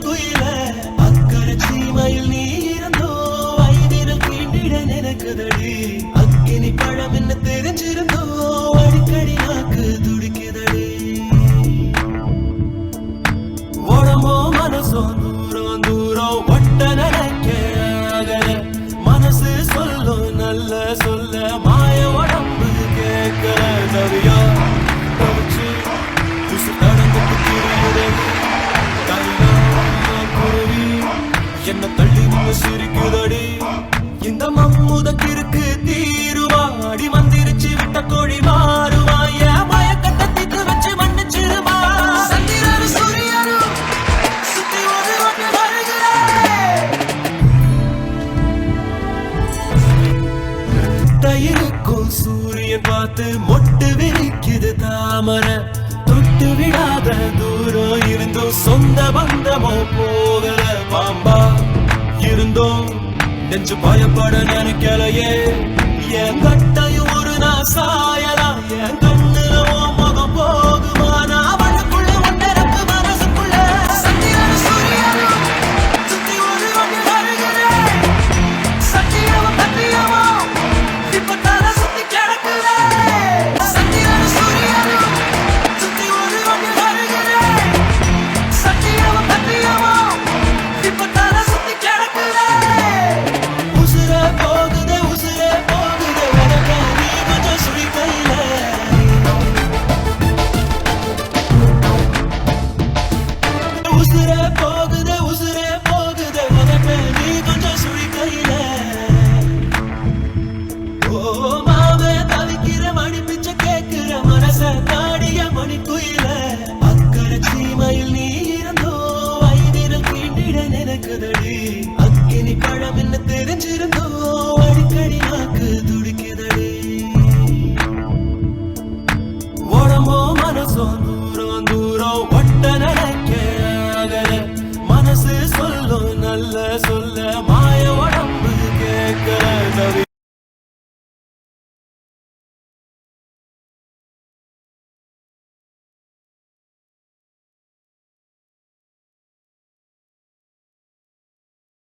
குயில அக்கறை சீமையில் நீ இருந்தோ வயதில் கீண்டிட நினைக்குதடி அக்கினி பழம் என்ன தெரிஞ்சிருந்தோ அடிக்கடி நாக்கு துடிக்குதடி உடம்போ மனசோ தூரம் தூரம் ஒட்ட நினைக்க அகல மனசு சொல்லும் நல்ல சொல்ல மாய உடம்பு கேட்கல தவியா தவிச்சு துசு தடந்துட்டு திரியுதடி குருவி என்ன தள்ளி நின்று சிரிக்குதடி இந்த மம்முதக்கு இருக்கு தீருவா அடி மந்திரிச்சு விட்ட கோழி மாறுவா ஏன் மயக்கத்தை தீத்து வச்சு மன்னிச்சிருவா சந்திரனு சூரியனு சுத்தி ஒரு ஒன்று வருகிறேன் தயிருக்கும் சூரியன் பார்த்து மொட்டு விரிக்குது தாமரை தொட்டு விடாத தூரம் இருந்தோம் சொந்த பந்தமோ போகல பாம்பா இருந்தோம் நெஞ்சு பயப்பட நினைக்கலையே என் கட்டையும் ஒரு நான் சாயலாம் என் கண்ணுல முகம் போகுமா நான் அவளுக்குள்ள ஒன்றரப்பு மனசுக்குள்ள சத்தியனு சூரியனு சுத்தி ஒரு ஒன்று வருகிறேன் சத்தியமும் பத்தியமும் இப்ப தலை சுத்தி கிடக்குறேன் சத்தியனு சூரியனு சுத்தி ஒரு ஒன்று வருகிறேன் சத்தியமும் பத்தியமும் இப்ப தலை சுத்தி கிடக்குறேன் உசுரே போகுதே உனக்கு நீ கொஞ்சம் சுழி கையில உசுரே போகுதே